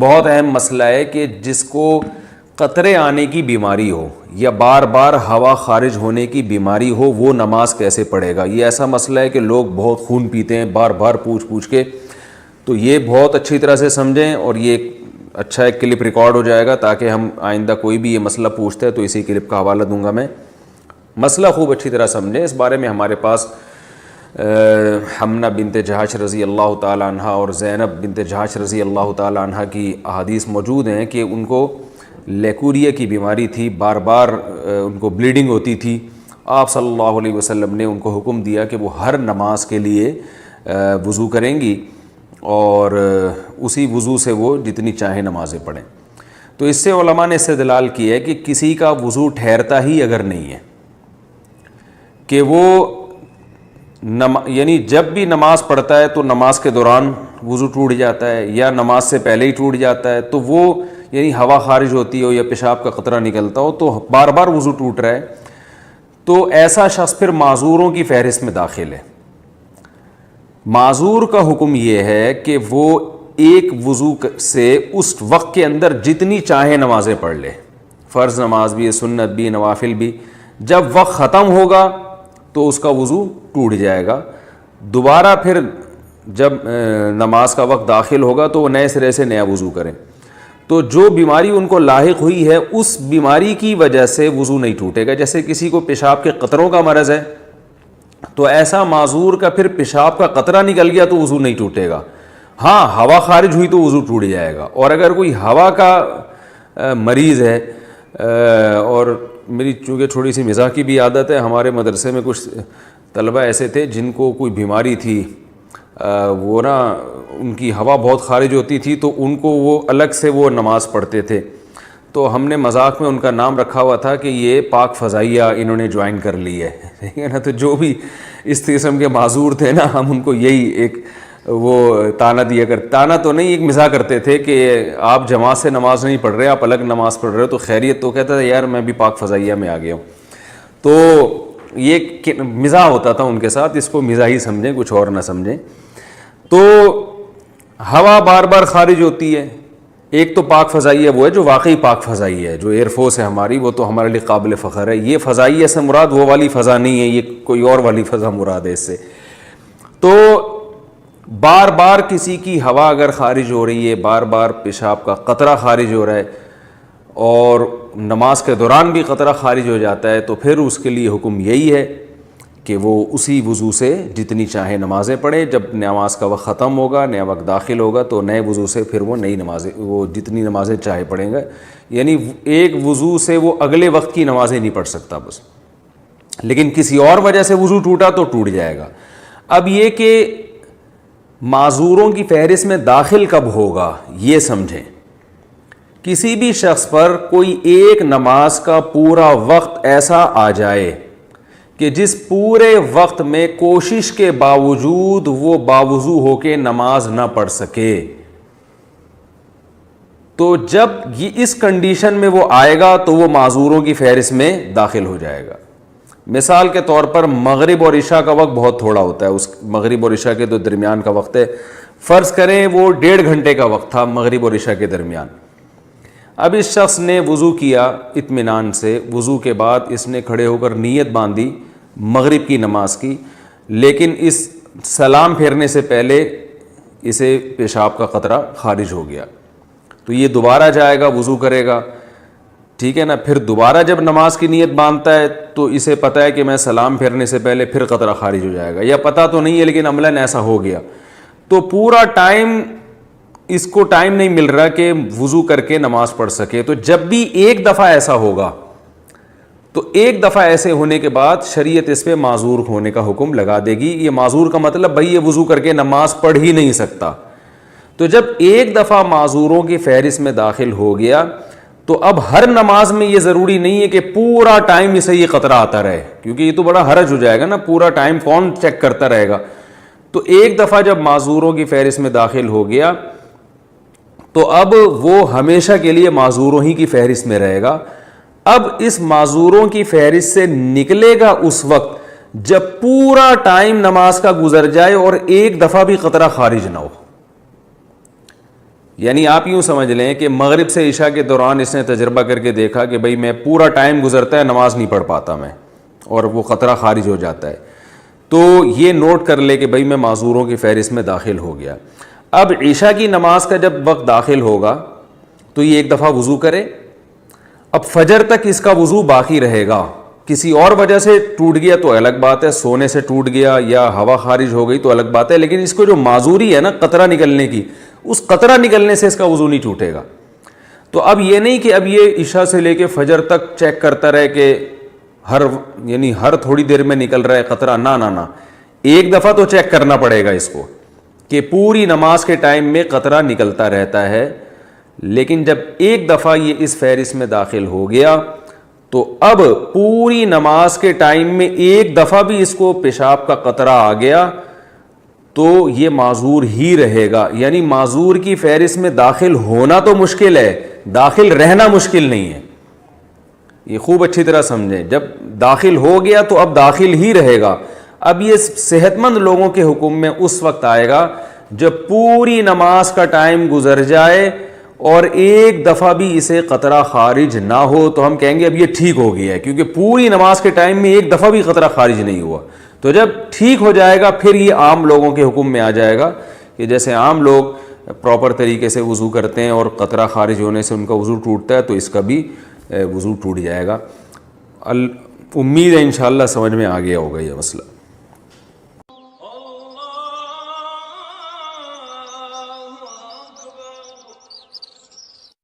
بہت اہم مسئلہ ہے کہ جس کو قطرے آنے کی بیماری ہو یا بار بار ہوا خارج ہونے کی بیماری ہو وہ نماز کیسے پڑھے گا. یہ ایسا مسئلہ ہے کہ لوگ بہت خون پیتے ہیں بار بار پوچھ کے, تو یہ بہت اچھی طرح سے سمجھیں اور یہ اچھا ایک کلپ ریکارڈ ہو جائے گا تاکہ ہم آئندہ کوئی بھی یہ مسئلہ پوچھتے ہیں تو اسی کلپ کا حوالہ دوں گا میں. مسئلہ خوب اچھی طرح سمجھیں. اس بارے میں ہمارے پاس حمنہ بنت جہش رضی اللہ تعالی عنہ اور زینب بنت جہش رضی اللہ تعالی عنہ کی احادیث موجود ہیں کہ ان کو لیکوریا کی بیماری تھی, بار بار ان کو بلیڈنگ ہوتی تھی. آپ صلی اللہ علیہ وسلم نے ان کو حکم دیا کہ وہ ہر نماز کے لیے وضو کریں گی اور اسی وضو سے وہ جتنی چاہیں نمازیں پڑھیں. تو اس سے علماء نے استدلال کیا ہے کہ کسی کا وضو ٹھہرتا ہی اگر نہیں ہے کہ وہ یعنی جب بھی نماز پڑھتا ہے تو نماز کے دوران وضو ٹوٹ جاتا ہے یا نماز سے پہلے ہی ٹوٹ جاتا ہے, تو وہ یعنی ہوا خارج ہوتی ہو یا پیشاب کا قطرہ نکلتا ہو تو بار بار وضو ٹوٹ رہا ہے, تو ایسا شخص پھر معذوروں کی فہرست میں داخل ہے. معذور کا حکم یہ ہے کہ وہ ایک وضو سے اس وقت کے اندر جتنی چاہے نمازیں پڑھ لے, فرض نماز بھی, سنت بھی, نوافل بھی. جب وقت ختم ہوگا تو اس کا وضو ٹوٹ جائے گا. دوبارہ پھر جب نماز کا وقت داخل ہوگا تو وہ نئے سرے سے نیا وضو کریں. تو جو بیماری ان کو لاحق ہوئی ہے اس بیماری کی وجہ سے وضو نہیں ٹوٹے گا. جیسے کسی کو پیشاب کے قطروں کا مرض ہے تو ایسا معذور کا پھر پیشاب کا قطرہ نکل گیا تو وضو نہیں ٹوٹے گا. ہاں ہوا خارج ہوئی تو وضو ٹوٹ جائے گا. اور اگر کوئی ہوا کا مریض ہے, اور میری چونکہ تھوڑی سی مزاح کی بھی عادت ہے, ہمارے مدرسے میں کچھ طلبہ ایسے تھے جن کو کوئی بیماری تھی, وہ نا ان کی ہوا بہت خارج ہوتی تھی تو ان کو وہ الگ سے وہ نماز پڑھتے تھے. تو ہم نے مذاق میں ان کا نام رکھا ہوا تھا کہ یہ پاک فضائیہ انہوں نے جوائن کر لی ہے, ٹھیک ہے نا. تو جو بھی اس قسم کے معذور تھے نا, ہم ان کو یہی ایک وہ تانا دیا کرتے, تانا تو نہیں, ایک مزاح کرتے تھے کہ آپ جماعت سے نماز نہیں پڑھ رہے, آپ الگ نماز پڑھ رہے ہو تو خیریت. تو کہتا تھا یار میں بھی پاک فضائیہ میں آ گیا ہوں. تو یہ مزاح ہوتا تھا ان کے ساتھ, اس کو مزاح ہی سمجھیں, کچھ اور نہ سمجھیں. تو ہوا بار بار خارج ہوتی ہے. ایک تو پاک فضائیہ وہ ہے جو واقعی پاک فضائیہ ہے, جو ایئر فورس ہے ہماری, وہ تو ہمارے لیے قابل فخر ہے. یہ فضائیہ سے مراد وہ والی فضا نہیں ہے, یہ کوئی اور والی فضا مراد ہے اس سے. تو بار بار کسی کی ہوا اگر خارج ہو رہی ہے, بار بار پیشاب کا قطرہ خارج ہو رہا ہے اور نماز کے دوران بھی قطرہ خارج ہو جاتا ہے, تو پھر اس کے لیے حکم یہی ہے کہ وہ اسی وضو سے جتنی چاہے نمازیں پڑھے. جب نماز کا وقت ختم ہوگا, نیا وقت داخل ہوگا, تو نئے وضو سے پھر وہ نئی نمازیں, وہ جتنی نمازیں چاہے پڑھیں گا. یعنی ایک وضو سے وہ اگلے وقت کی نمازیں نہیں پڑھ سکتا بس, لیکن کسی اور وجہ سے وضو ٹوٹا تو ٹوٹ جائے گا. اب یہ کہ معذوروں کی فہرست میں داخل کب ہوگا یہ سمجھیں. کسی بھی شخص پر کوئی ایک نماز کا پورا وقت ایسا آ جائے کہ جس پورے وقت میں کوشش کے باوجود وہ باوضو ہو کے نماز نہ پڑھ سکے, تو جب یہ اس کنڈیشن میں وہ آئے گا تو وہ معذوروں کی فہرست میں داخل ہو جائے گا. مثال کے طور پر مغرب اور عشاء کا وقت بہت تھوڑا ہوتا ہے, اس مغرب اور عشاء کے تو درمیان کا وقت ہے, فرض کریں وہ 1.5 گھنٹے کا وقت تھا مغرب اور عشاء کے درمیان. اب اس شخص نے وضو کیا اطمینان سے, وضو کے بعد اس نے کھڑے ہو کر نیت باندھی مغرب کی نماز کی, لیکن اس سلام پھیرنے سے پہلے اسے پیشاب کا قطرہ خارج ہو گیا, تو یہ دوبارہ جائے گا, وضو کرے گا, ٹھیک ہے نا. پھر دوبارہ جب نماز کی نیت باندھتا ہے تو اسے پتہ ہے کہ میں سلام پھیرنے سے پہلے پھر قطرہ خارج ہو جائے گا, یا پتہ تو نہیں ہے لیکن عملاً ایسا ہو گیا, تو پورا ٹائم اس کو ٹائم نہیں مل رہا کہ وضو کر کے نماز پڑھ سکے. تو جب بھی ایک دفعہ ایسا ہوگا تو ایک دفعہ ایسے ہونے کے بعد شریعت اس پہ معذور ہونے کا حکم لگا دے گی. یہ معذور کا مطلب بھائی یہ وضو کر کے نماز پڑھ ہی نہیں سکتا. تو جب ایک دفعہ معذوروں کی فہرست میں داخل ہو گیا تو اب ہر نماز میں یہ ضروری نہیں ہے کہ پورا ٹائم اسے یہ قطرہ آتا رہے, کیونکہ یہ تو بڑا حرج ہو جائے گا نا, پورا ٹائم کون چیک کرتا رہے گا. تو ایک دفعہ جب معذوروں کی فہرست میں داخل ہو گیا تو اب وہ ہمیشہ کے لیے معذوروں ہی کی فہرست میں رہے گا. اب اس معذوروں کی فہرست سے نکلے گا اس وقت جب پورا ٹائم نماز کا گزر جائے اور ایک دفعہ بھی قطرہ خارج نہ ہو. یعنی آپ یوں سمجھ لیں کہ مغرب سے عشاء کے دوران اس نے تجربہ کر کے دیکھا کہ بھئی میں پورا ٹائم گزرتا ہے نماز نہیں پڑھ پاتا میں، اور وہ قطرہ خارج ہو جاتا ہے، تو یہ نوٹ کر لے کہ بھئی میں معذوروں کی فہرست میں داخل ہو گیا۔ اب عشاء کی نماز کا جب وقت داخل ہوگا تو یہ ایک دفعہ وضو کرے، اب فجر تک اس کا وضو باقی رہے گا، کسی اور وجہ سے ٹوٹ گیا تو الگ بات ہے، سونے سے ٹوٹ گیا یا ہوا خارج ہو گئی تو الگ بات ہے، لیکن اس کو جو معذوری ہے نا قطرہ نکلنے کی، اس قطرہ نکلنے سے اس کا وضو نہیں ٹوٹے گا۔ تو اب یہ نہیں کہ اب یہ عشاء سے لے کے فجر تک چیک کرتا رہے کہ ہر تھوڑی دیر میں نکل رہا ہے قطرہ، نہ ایک دفعہ تو چیک کرنا پڑے گا اس کو کہ پوری نماز کے ٹائم میں قطرہ نکلتا رہتا ہے۔ لیکن جب ایک دفعہ یہ اس فہرست میں داخل ہو گیا تو اب پوری نماز کے ٹائم میں ایک دفعہ بھی اس کو پیشاب کا قطرہ آ گیا تو یہ معذور ہی رہے گا، یعنی معذور کی فہرست میں داخل ہونا تو مشکل ہے، داخل رہنا مشکل نہیں ہے۔ یہ خوب اچھی طرح سمجھیں، جب داخل ہو گیا تو اب داخل ہی رہے گا۔ اب یہ صحت مند لوگوں کے حکم میں اس وقت آئے گا جب پوری نماز کا ٹائم گزر جائے اور ایک دفعہ بھی اسے قطرہ خارج نہ ہو تو ہم کہیں گے اب یہ ٹھیک ہو گیا ہے، کیونکہ پوری نماز کے ٹائم میں ایک دفعہ بھی قطرہ خارج نہیں ہوا۔ تو جب ٹھیک ہو جائے گا پھر یہ عام لوگوں کے حکم میں آ جائے گا کہ جیسے عام لوگ پراپر طریقے سے وضو کرتے ہیں اور قطرہ خارج ہونے سے ان کا وضو ٹوٹتا ہے تو اس کا بھی وضو ٹوٹ جائے گا۔ امید ہے انشاءاللہ سمجھ میں آ گیا ہوگا یہ مسئلہ۔